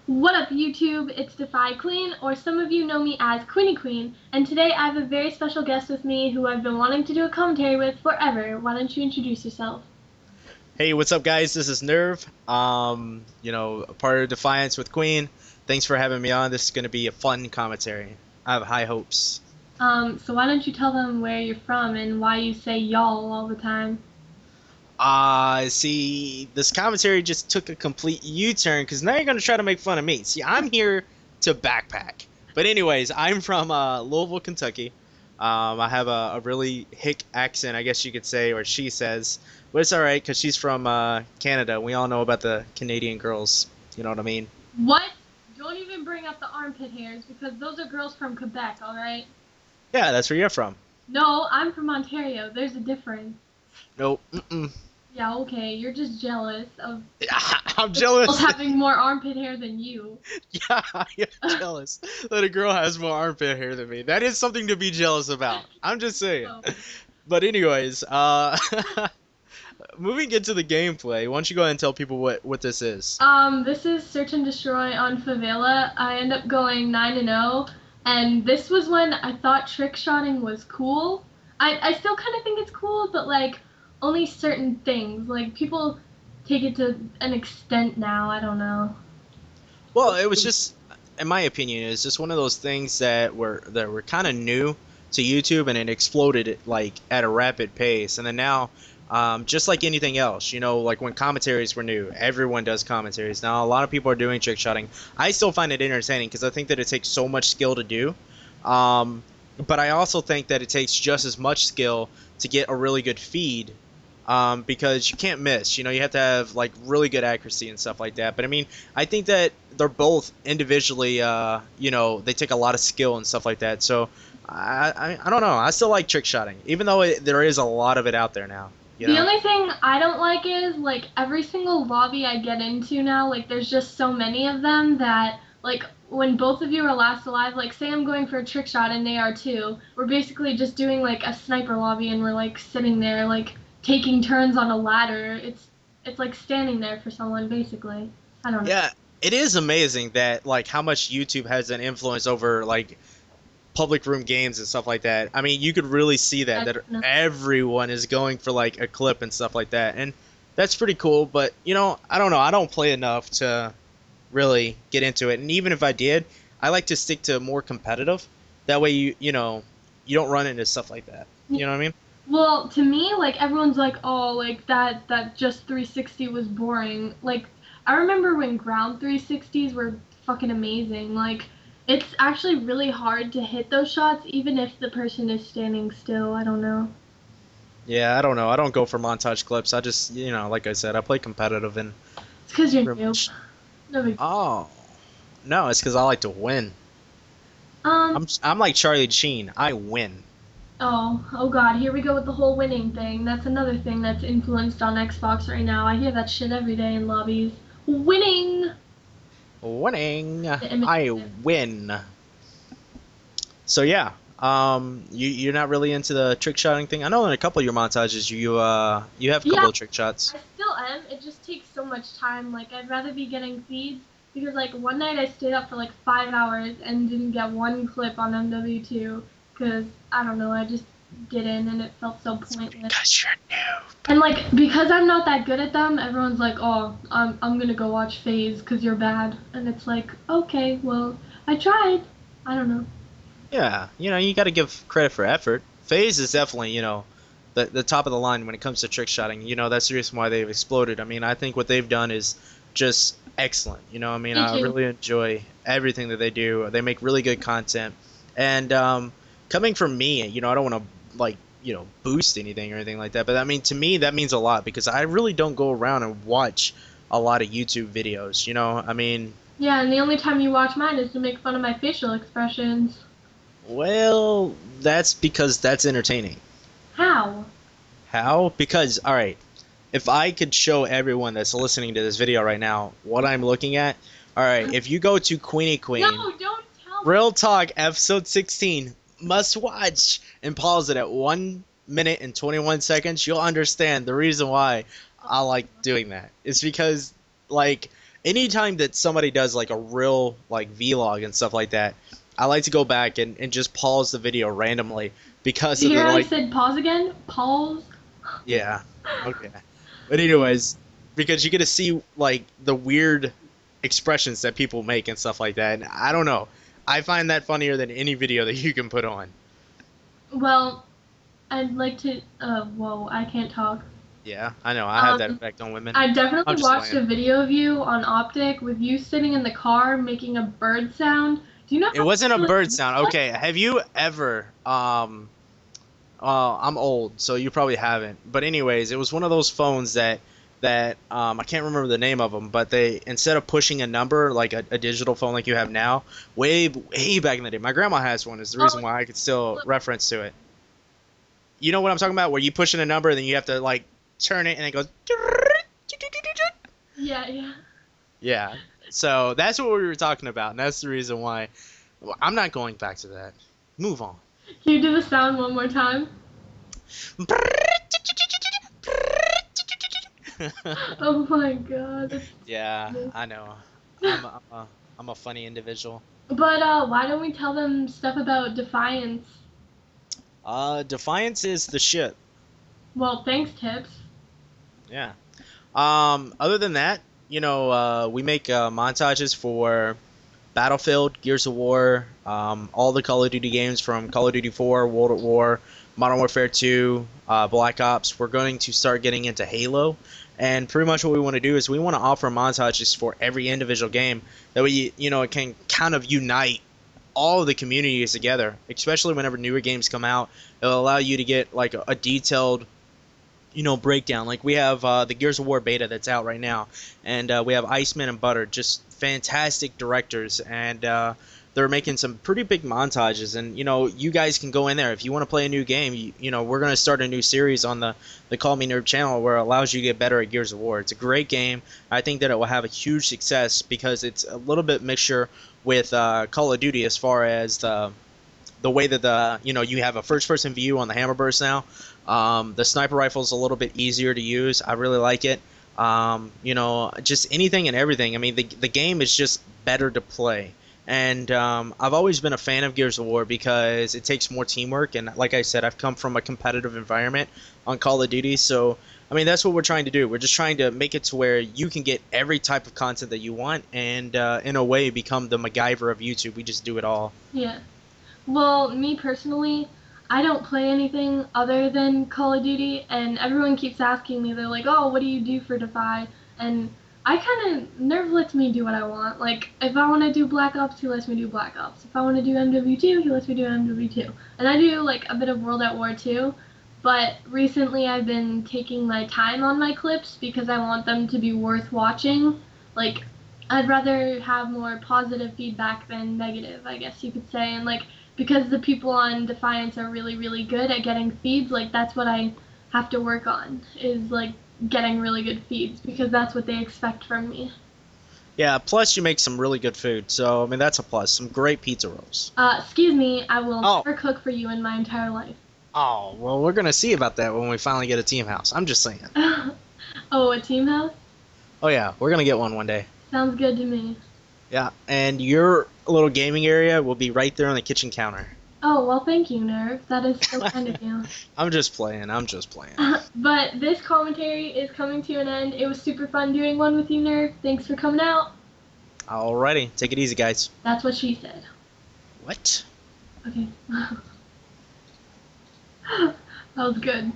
What up, YouTube? It's Defy Queen, or some of you know me as Queenie Queen, and today I have a very special guest with me who I've been wanting to do a commentary with forever. Why don't you introduce yourself? Hey, what's up, guys? This is Nerve. A part of Defiance with Queen. Thanks for having me on. This is going to be a fun commentary. I have high hopes. So why don't you tell them where you're from and why you say y'all all the time? See, this commentary just took a complete U-turn because now you're going to try to make fun of me. See, I'm here to backpack. But anyways, I'm from Louisville, Kentucky. I have a really hick accent, I guess you could say, or she says. But it's all right because she's from Canada. We all know about the Canadian girls. You know what I mean? What? Don't even bring up the armpit hairs because those are girls from Quebec, alright? Yeah, that's where you're from. No, I'm from Ontario. There's a difference. Nope. Mm-mm. Yeah, okay, you're just jealous of I'm the girls jealous. having more armpit hair than you. Yeah, I am jealous that a girl has more armpit hair than me. That is something to be jealous about. I'm just saying. So, But anyways, moving into the gameplay, why don't you go ahead and tell people what this is? this is Search and Destroy on Favela. I end up going 9-0, and this was when I thought trick shotting was cool. I still kind of think it's cool, but like only certain things. Like people take it to an extent now. I don't know. Well, it was just, in my opinion, it's just one of those things that were kind of new to YouTube, and it exploded like at a rapid pace. And then now, just like anything else, like when commentaries were new, everyone does commentaries now. A lot of people are doing trick shotting. I still find it entertaining because I think that it takes so much skill to do. Um, but I also think that it takes just as much skill to get a really good feed, because you can't miss. You have to have like really good accuracy and stuff like that. But I mean, I think that they're both individually, they take a lot of skill and stuff like that. So I don't know. I still like trick shotting, even though there is a lot of it out there now. You The know? only thing I don't like is like every single lobby I get into now, like there's just so many of them that like when both of you are last alive, like say I'm going for a trick shot and they are too, we're basically just doing like a sniper lobby and we're like sitting there like taking turns on a ladder. It's like standing there for someone basically. I don't know. Yeah. It is amazing that like how much YouTube has an influence over like public room games and stuff like that. I mean, you could really see that That's everyone is going for like a clip and stuff like that, and that's pretty cool. But I don't know. I don't play enough to really get into it, and even if I did, I like to stick to more competitive. That way, you don't run into stuff like that. You know what I mean? Well, to me, like everyone's like, "Oh, like that just 360 was boring." Like I remember when ground 360s were fucking amazing. Like it's actually really hard to hit those shots even if the person is standing still. I don't know. Yeah, I don't know. I don't go for montage clips. I just, like I said, I play competitive and It's because you're pretty new. much. No big. Oh no, it's because I like to win. Um. I'm like Charlie Sheen. I win. Oh God, here we go with the whole winning thing. That's another thing that's influenced on Xbox right now. I hear that shit every day in lobbies. Winning. Winning. The I imitative. win. So yeah, you're not really into the trick shotting thing. I know in a couple of your montages you have a Yeah, couple of trick shots. I still am. It just takes so much time. Like, I'd rather be getting feeds because, like, one night I stayed up for like 5 hours and didn't get one clip on MW2 because I don't know. I just didn't, and it felt so pointless. Because you're new. And like, because I'm not that good at them, everyone's like, "Oh, I'm gonna go watch FaZe because you're bad," and it's like, okay, well, I tried. I don't know. Yeah, you got to give credit for effort. FaZe is definitely the top of the line when it comes to trick shotting. That's the reason why they've exploded. I mean, I think what they've done is just excellent. I mean, Me I too. really enjoy everything that they do. They make really good content, and coming from me, I don't want to like boost anything or anything like that. But I mean, to me, that means a lot because I really don't go around and watch a lot of YouTube videos. I mean, Yeah, and the only time you watch mine is to make fun of my facial expressions. well, that's because that's entertaining. How? How? Because, all right, if I could show everyone that's listening to this video right now what I'm looking at, all right, if you go to Queenie No, Queen, don't tell me. Real Talk episode 16, must watch, and pause it at 1 minute and 21 seconds, you'll understand the reason why I like doing that. It's because, like, anytime that somebody does like a real like vlog and stuff like that, I like to go back and just pause the video randomly Did because you of hear the how I like, said pause again? Pause. yeah, okay. But anyways, because you get to see like the weird expressions that people make and stuff like that. And I don't know. I find that funnier than any video that you can put on. Well, I'd like to. Whoa, I can't talk. Yeah, I know. I have that Um, effect on women. I I'm definitely just watched playing. a video of you on Optic with you sitting in the car making a bird sound. Do you know It how wasn't a silly bird that sound. was? Okay, have you ever I'm old, so you probably haven't. But anyways, it was one of those phones that I can't remember the name of them, but they instead of pushing a number like a digital phone like you have now, way back in the day. My grandma has one. Is the Oh, reason why I could still flip. reference to it. You know what I'm talking about? Where you push in a number, and then you have to like turn it, and it goes. Yeah, yeah. Yeah. So that's what we were talking about, and that's the reason why. Well, I'm not going back to that. Move on. Can you do the sound one more time? Oh my god, that's Yeah, funny. I know. I'm a funny individual. But why don't we tell them stuff about Defiance? Defiance is the shit. Well, thanks, Tips. Yeah. Other than that, we make montages for Battlefield, Gears of War, all the Call of Duty games from Call of Duty 4, World at War, Modern Warfare 2, Black Ops. We're going to start getting into Halo. And pretty much what we want to do is we want to offer montages for every individual game. That way, it can kind of unite all of the communities together, especially whenever newer games come out. It'll allow you to get like a detailed breakdown. Like we have the Gears of War beta that's out right now, and we have Iceman and Butter, just fantastic directors, and they're making some pretty big montages. And you guys can go in there if you want to play a new game. We're gonna start a new series on the Call Me Nerd channel where it allows you to get better at Gears of War. It's a great game. I think that it will have a huge success because it's a little bit mixture with Call of Duty as far as the way that you have a first person view on the Hammerburst now. The sniper rifle is a little bit easier to use. I really like it. Just anything and everything. I mean, the game is just better to play. And I've always been a fan of Gears of War because it takes more teamwork. And like I said, I've come from a competitive environment on Call of Duty. So, I mean, that's what we're trying to do. We're just trying to make it to where you can get every type of content that you want and, in a way, become the MacGyver of YouTube. We just do it all. Yeah. Well, me personally, I don't play anything other than Call of Duty, and everyone keeps asking me, they're like, oh, what do you do for Defy? And I kind of, Nerve lets me do what I want. Like, if I want to do Black Ops, he lets me do Black Ops. If I want to do MW2, he lets me do MW2. And I do, like, a bit of World at War too, but recently I've been taking my time on my clips because I want them to be worth watching. Like, I'd rather have more positive feedback than negative, I guess you could say. And, like, because the people on Defiance are really, really good at getting feeds, like that's what I have to work on is like getting really good feeds because that's what they expect from me. Yeah, plus you make some really good food. So, I mean, that's a plus. Some great pizza rolls. Excuse me, I will Oh, never cook for you in my entire life. oh, well, we're going to see about that when we finally get a team house. I'm just saying. Oh, a team house? Oh, yeah, we're going to get one day. Sounds good to me. Yeah, and your little gaming area will be right there on the kitchen counter. Oh, well, thank you, Nerve. That is so kind of you. I'm just playing. I'm just playing. But this commentary is coming to an end. It was super fun doing one with you, Nerve. Thanks for coming out. Alrighty, take it easy, guys. That's what she said. What? Okay. That was good.